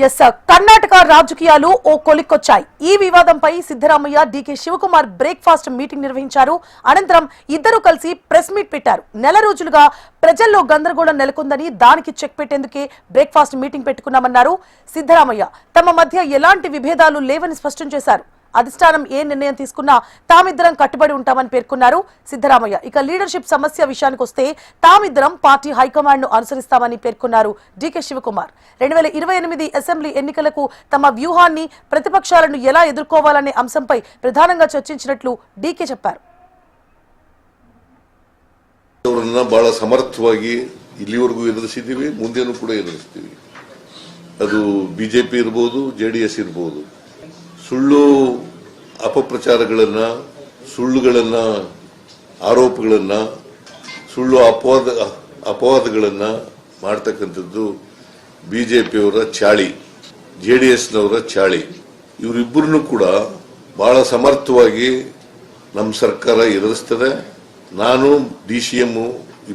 Yes Karnataka రాజకీయాలు ఓ కొలిక్కొచ్చాయి. ఈ వివాదంపై సిద్ధరామయ్య డీకే శివకుమార్ బ్రేక్ఫాస్ట్ మీటింగ్ నిర్వహించారు. అనంతరం ఇద్దరు కలిసి ప్రెస్ మీట్ పెట్టారు. నెల రోజులుగా ప్రజల్లో గందరగోళం నెలకొందని దానికి చెక్ పెట్టేందుకే బ్రేక్ఫాస్ట్ మీటింగ్ పెట్టుకున్నామన్నారు సిద్ధరామయ్య. తమ మధ్య ఎలాంటి విభేదాలు లేవని స్పష్టం చేశారు. అధిష్టానం ఏ నిర్ణయం తీసుకున్నా తామిద్దరం కట్టుబడి ఉంటామని పేర్కొన్నారు సిద్ధరామయ్య. ఇక లీడర్షిప్ సమస్య విషయానికి వస్తే తామిద్దరం పార్టీ హైకమాండ్ ను అనుసరిస్తామని పేర్కొన్నారు డీకే శివకుమార్. 2028 అసెంబ్లీ ఎన్నికలకు తమ వ్యూహాన్ని, ప్రతిపక్షాలను ఎలా ఎదుర్కోవాలనే అంశంపై ప్రధానంగా చర్చించినట్లు డీకే చెప్పారు. ಬಹಳ ಸಮರ್ಥವಾಗಿ ಇಲ್ಲಿವರೆಗೂ ಎದುರಿಸಿದ್ದೀವಿ, ಮುಂದೇನೂ ಕೂಡ ಎದುರಿಸ್ತೀವಿ. ಅದು ಬಿಜೆಪಿ ಇರಬಹುದು, ಜೆಡಿಎಸ್ ಇರಬಹುದು. ಸುಳ್ಳು ಅಪಪ್ರಚಾರಗಳನ್ನ, ಸುಳ್ಳುಗಳನ್ನ, ಆರೋಪಗಳನ್ನ, ಸುಳ್ಳು ಅಪವಾದಗಳನ್ನ ಮಾಡ್ತಕ್ಕಂಥದ್ದು ಬಿಜೆಪಿಯವರ ಚಾಳಿ, ಜೆಡಿಎಸ್ನವರ ಚಾಳಿ. ಇವರಿಬ್ಬರನ್ನು ಕೂಡ ಬಹಳ ಸಮರ್ಥವಾಗಿ ನಮ್ಮ ಸರ್ಕಾರ ಎದುರಿಸ್ತದೆ. ನಾನು DCM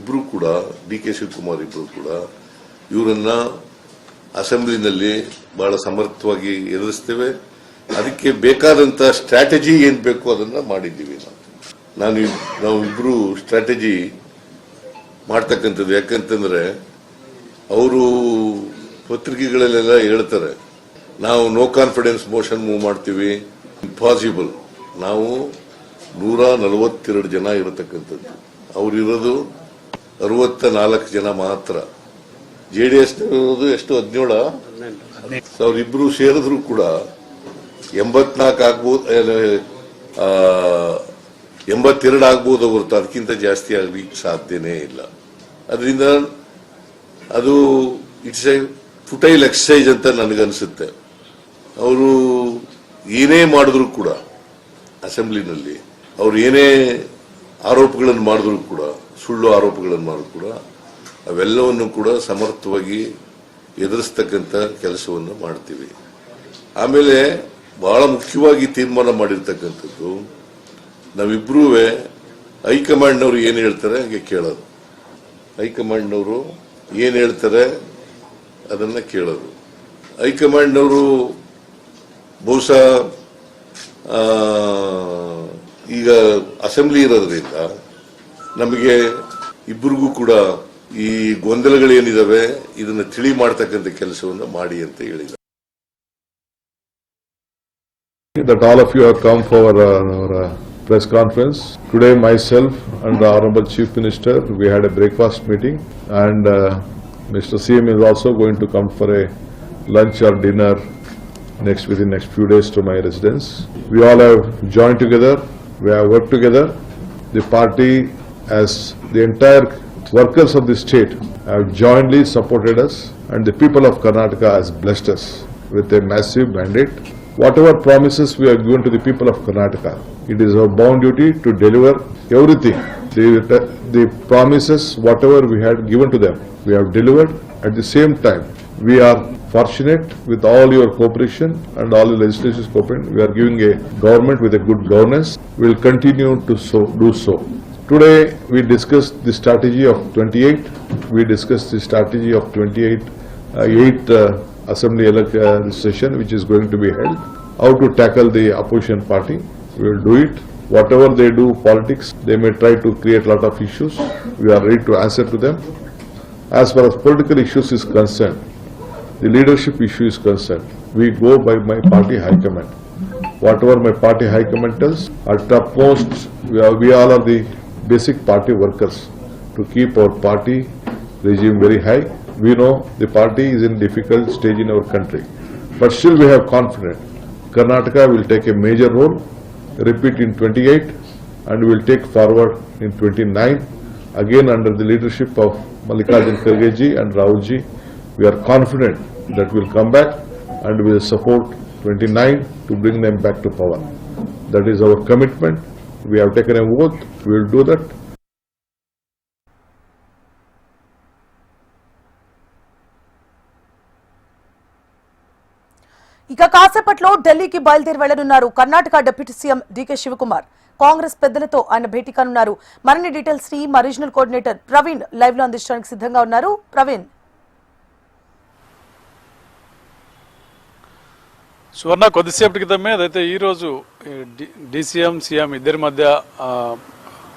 ಇಬ್ರು ಕೂಡ, DK ಶಿವಕುಮಾರ್ ಇಬ್ರು ಕೂಡ ಇವರನ್ನ ಅಸೆಂಬ್ಲಿನಲ್ಲಿ ಬಹಳ ಸಮರ್ಥವಾಗಿ ಎದುರಿಸ್ತೇವೆ. ಅದಕ್ಕೆ ಬೇಕಾದಂತ ಸ್ಟ್ರಾಟಜಿ ಏನ್ ಬೇಕು ಅದನ್ನ ಮಾಡಿದ್ದೀವಿ. ನಾವು ಇಬ್ರು ಸ್ಟ್ರಾಟಜಿ ಮಾಡ್ತಕ್ಕಂಥದ್ದು. ಯಾಕಂತಂದ್ರೆ ಅವರು ಪತ್ರಿಕೆಗಳಲ್ಲೆಲ್ಲ ಹೇಳ್ತಾರೆ ನಾವು ನೋ ಕಾನ್ಫಿಡೆನ್ಸ್ ಮೋಷನ್ ಮೂವ್ ಮಾಡ್ತೀವಿ. ಇಂಪಾಸಿಬಲ್. ನಾವು 142 ಜನ ಇರತಕ್ಕಂಥದ್ದು, ಅವರಿರೋದು 64 ಜನ ಮಾತ್ರ. JDS ಇರೋದು ಎಷ್ಟು 17. ಅವರಿಬ್ರು ಸೇರಿದ್ರು ಕೂಡ 84 ಆಗ್ಬೋದು, 82 ಆಗ್ಬೋದು ಹೊರತು ಅದಕ್ಕಿಂತ ಜಾಸ್ತಿ ಆಗ್ಲಿಕ್ಕೆ ಸಾಧ್ಯನೇ ಇಲ್ಲ. ಅದರಿಂದ ಅದು ಇಟ್ಸ್ ಎ ಫುಟೈಲ್ ಎಕ್ಸರ್ಸೈಸ್ ಅಂತ ನನಗನ್ಸುತ್ತೆ. ಅವರು ಏನೇ ಮಾಡಿದ್ರು ಕೂಡ ಅಸೆಂಬ್ಲಿನಲ್ಲಿ, ಅವ್ರು ಏನೇ ಆರೋಪಗಳನ್ನು ಮಾಡಿದ್ರು ಕೂಡ, ಸುಳ್ಳು ಆರೋಪಗಳನ್ನು ಮಾಡಿದ್ರು ಕೂಡ ಅವೆಲ್ಲವನ್ನು ಕೂಡ ಸಮರ್ಥವಾಗಿ ಎದುರಿಸ್ತಕ್ಕಂಥ ಕೆಲಸವನ್ನು ಮಾಡ್ತೀವಿ. ಆಮೇಲೆ ಬಹಳ ಮುಖ್ಯವಾಗಿ ತೀರ್ಮಾನ ಮಾಡಿರ್ತಕ್ಕಂಥದ್ದು, ನಾವಿಬ್ರೂ ಹೈಕಮಾಂಡ್ನವರು ಏನು ಹೇಳ್ತಾರೆ ಹಾಗೆ ಕೇಳೋದು. ಹೈಕಮಾಂಡ್ನವರು ಏನು ಹೇಳ್ತಾರೆ ಅದನ್ನ ಕೇಳೋದು. ಹೈಕಮಾಂಡ್ನವರು ಬಹುಶಃ ಈಗ ಅಸೆಂಬ್ಲಿ ಇರೋದ್ರಿಂದ ನಮಗೆ ಇಬ್ಬರಿಗೂ ಕೂಡ ಈ ಗೊಂದಲಗಳೇನಿದಾವೆ ಇದನ್ನ ತಿಳಿ ಮಾಡ್ತಕ್ಕಂಥ ಕೆಲಸವನ್ನು ಮಾಡಿ ಅಂತ ಹೇಳಿದ್ದಾರೆ. That all of you have come for our press conference. Today myself and the Honorable Chief Minister, we had a breakfast meeting, and Mr. CM is also going to come for a lunch or dinner within next few days to my residence. We all have joined together, we have worked together. The party, as the entire workers of the state have jointly supported us, and the people of Karnataka has blessed us with a massive mandate. Whatever promises we have given to the people of Karnataka, it is our bound duty to deliver everything. The promises, whatever we had given to them, we have delivered. At the same time, we are fortunate with all your cooperation and all the legislation's cooperation. We are giving a government with a good governance. We will continue to do so. Today, we discussed the strategy of 28. We discussed the strategy of 8 assembly session which is going to be held. How to tackle the opposition party. We will do it. Whatever they do politics, they may try to create a lot of issues. We are ready to answer to them. As far as political issues is concerned, the leadership issue is concerned, we go by my party high command. Whatever my party high command tells, at topmost, we all are the basic party workers to keep our party regime very high. We know the party is in difficult stage in our country, but still we have confidence. Karnataka will take a major role, repeat in 28, and we will take forward in 29. Again under the leadership of Mallikarjun Kharge ji and Rahul ji, we are confident that we will come back and we will support 29 to bring them back to power. That is our commitment. We have taken an oath, we will do that. ఇక కాసేపట్లో ఢిల్లీకి బయలుదేరి వెళ్లనున్నారు Karnataka deputy CM D K Shivakumar. Congress పెద్దలతో ఆయన భేటీ కానున్నారు. మరిన్ని details ని మా రీజనల్ కోఆర్డినేటర్ ప్రవీణ్ లైవ్ లో అందించడానికి సిద్ధంగా ఉన్నారు. ప్రవీణ్. సువర్ణ కొద్దిసేపటి క్రితమే అదైతే ఈరోజు డీసీఎం సీఎం ఇద్దరి మధ్య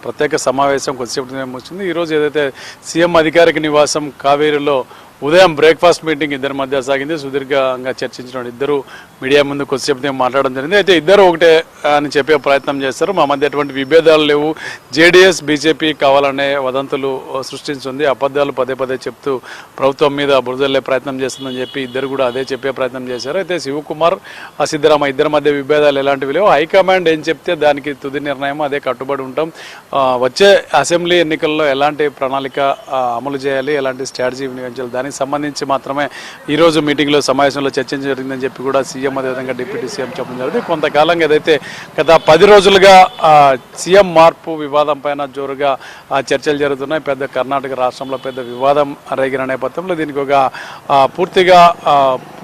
ప్రత్యేక సమావేశం కొద్దిసేపటి క్రితం వచ్చింది. ఈరోజు ఏదైతే సీఎం అధికారిక నివాసం కావేరీలో ఉదయం బ్రేక్ఫాస్ట్ మీటింగ్ ఇద్దరి మధ్య సాగింది. సుదీర్ఘంగా చర్చించిన ఇద్దరు మీడియా ముందు కొద్దిసేపు మాట్లాడడం జరిగింది. అయితే ఇద్దరు ఒకటే అని చెప్పే ప్రయత్నం చేస్తారు. మా మధ్య ఎటువంటి విభేదాలు లేవు, జేడీఎస్ బీజేపీ కావాలనే వదంతులు సృష్టించింది, అబద్ధాలు పదే పదే చెప్తూ ప్రభుత్వం మీద బురదల్లే ప్రయత్నం చేస్తుందని చెప్పి ఇద్దరు కూడా అదే చెప్పే ప్రయత్నం చేశారు. అయితే శివకుమార్ సిద్ధరామయ్య ఇద్దరి మధ్య విభేదాలు ఎలాంటివి లేవు. హైకమాండ్ ఏం చెప్తే దానికి తుది నిర్ణయం అదే కట్టుబడి ఉంటాం. వచ్చే అసెంబ్లీ ఎన్నికల్లో ఎలాంటి ప్రణాళిక అమలు చేయాలి, ఎలాంటి స్ట్రాటజీ వినియోగించాలి దానికి సంబంధించి మాత్రమే ఈరోజు మీటింగ్లో సమావేశంలో చర్చ జరిగిందని చెప్పి కూడా సీఎం అదేవిధంగా డిప్యూటీ సీఎం చెప్పడం జరిగింది. కొంతకాలంగా ఏదైతే గత 10 రోజులుగా సీఎం మార్పు వివాదం పైన జోరుగా చర్చలు జరుగుతున్నాయి. పెద్ద కర్ణాటక రాష్ట్రంలో పెద్ద వివాదం రేగిన నేపథ్యంలో దీనికి ఒక పూర్తిగా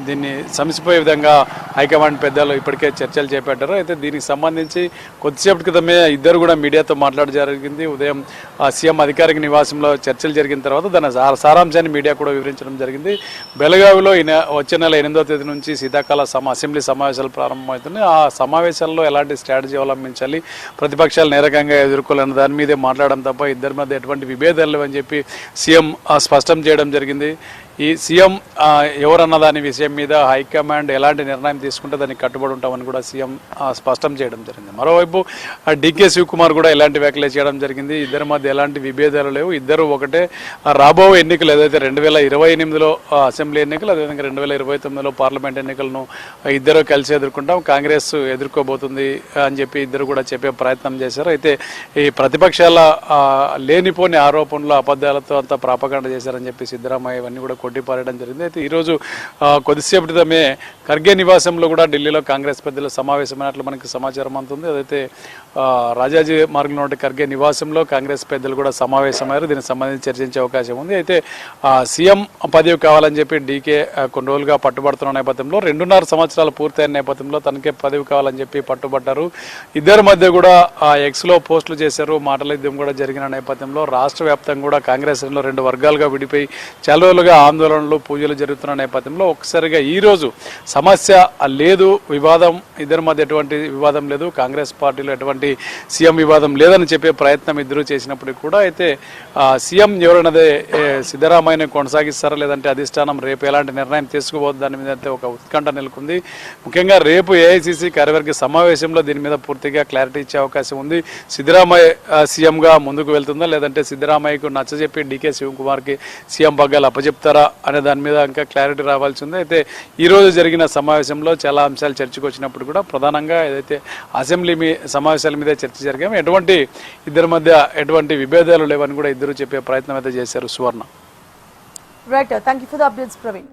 దీన్ని సమసిపోయే విధంగా హైకమాండ్ పెద్దలు ఇప్పటికే చర్చలు చేపట్టారు. అయితే దీనికి సంబంధించి కొద్దిసేపటి క్రితమే ఇద్దరు కూడా మీడియాతో మాట్లాడడం జరిగింది. ఉదయం సీఎం అధికారిక నివాసంలో చర్చలు జరిగిన తర్వాత దాని సారాంశాన్ని మీడియా కూడా వివరించడం జరిగింది. బెళగావిలో వచ్చే నెల 8వ తేదీ నుంచి శీతాకాల అసెంబ్లీ సమావేశాలు ప్రారంభమవుతున్నాయి. ఆ సమావేశాల్లో ఎలాంటి స్ట్రాటజీ అవలంబించాలి, ప్రతిపక్షాలను ఏ రకంగా ఎదుర్కోవాలన్న దాని మీదే మాట్లాడడం తప్ప ఇద్దరి మధ్య ఎటువంటి విభేదాలు లేవని చెప్పి సీఎం స్పష్టం చేయడం జరిగింది. ఈ సీఎం ఎవరన్న దాని విషయం మీద హైకమాండ్ ఎలాంటి నిర్ణయం తీసుకుంటే దానికి కట్టుబడి ఉంటామని కూడా సీఎం స్పష్టం చేయడం జరిగింది. మరోవైపు డీకే శివకుమార్ కూడా ఎలాంటి వ్యాఖ్యలు చేయడం జరిగింది. ఇద్దరి మధ్య ఎలాంటి విభేదాలు లేవు, ఇద్దరు ఒకటే. రాబోయే ఎన్నికలు ఏదైతే 2028లో అసెంబ్లీ ఎన్నికలు, అదేవిధంగా 2029లో పార్లమెంట్ ఎన్నికలను ఇద్దరు కలిసి ఎదుర్కొంటాం, కాంగ్రెస్ ఎదుర్కోబోతుంది అని చెప్పి ఇద్దరు కూడా చెప్పే ప్రయత్నం చేశారు. అయితే ఈ ప్రతిపక్షాల లేనిపోని ఆరోపణలు అబద్ధాలతో అంతా ప్రాపకాండ చేశారని చెప్పి సిద్ధరామయ్య ఇవన్నీ కూడా కొట్టిపారడం జరిగింది. అయితే ఈరోజు కొద్దిసేపటి క్రితమే ఖర్గే నివాసంలో కూడా ఢిల్లీలో కాంగ్రెస్ పెద్దల సమావేశమైనట్లు మనకి సమాచారం అందుతుంది. అదైతే రాజాజీ మార్గంలో ఉండే ఖర్గే నివాసంలో కాంగ్రెస్ పెద్దలు కూడా సమావేశమయ్యారు. దీనికి సంబంధించి చర్చించే అవకాశం ఉంది. అయితే సీఎం పదవి కావాలని చెప్పి డీకే కొన్ని రోజులుగా పట్టుబడుతున్న నేపథ్యంలో 2.5 సంవత్సరాలు పూర్తయిన నేపథ్యంలో తనకే పదవి కావాలని చెప్పి పట్టుబట్టారు. ఇద్దరి మధ్య కూడా ఎక్స్లో పోస్టులు చేశారు. మాటల యుద్ధం కూడా జరిగిన నేపథ్యంలో రాష్ట్ర వ్యాప్తంగా కూడా కాంగ్రెస్లో 2 వర్గాలుగా విడిపోయి చాలా రోజులుగా ఆందోళనలు పూజలు జరుగుతున్న నేపథ్యంలో ఒక్కసారిగా ఈరోజు సమస్య లేదు, వివాదం ఇద్దరి మధ్య ఎటువంటి వివాదం లేదు, కాంగ్రెస్ పార్టీలో ఎటువంటి సీఎం వివాదం లేదని చెప్పే ప్రయత్నం ఇద్దరు చేసినప్పటికీ కూడా అయితే సీఎం ఎవరన్నదే సిద్ధరామయ్యని కొనసాగిస్తారా లేదంటే అధిష్టానం రేపు ఎలాంటి నిర్ణయం తీసుకోబోదు దాని మీద అయితే ఒక ఉత్కంఠ నెలకొంది. ముఖ్యంగా రేపు ఏఐసీసీ కార్యవర్గ సమావేశంలో దీని మీద పూర్తిగా క్లారిటీ ఇచ్చే అవకాశం ఉంది. సిద్ధరామయ్య సీఎంగా ముందుకు వెళ్తుందా లేదంటే సిద్ధరామయ్యకు నచ్చజెప్పి డీకే శివకుమార్కి సీఎం పగ్గాలు అప్పచెప్తారా అనే దాని మీద ఇంకా క్లారిటీ రావాల్సి ఉంది. అయితే ఈరోజు జరిగిన సమావేశంలో చాలా అంశాలు చర్చకు వచ్చినప్పుడు కూడా ప్రధానంగా ఏదైతే అసెంబ్లీ సమావేశాల మీద చర్చ జరిగామో ఎటువంటి ఇద్దరి మధ్య ఎటువంటి విభేదాలు లేవని కూడా ఇద్దరు చెప్పే ప్రయత్నం అయితే చేశారు. Suvarna. Right, thank you for the updates Praveen.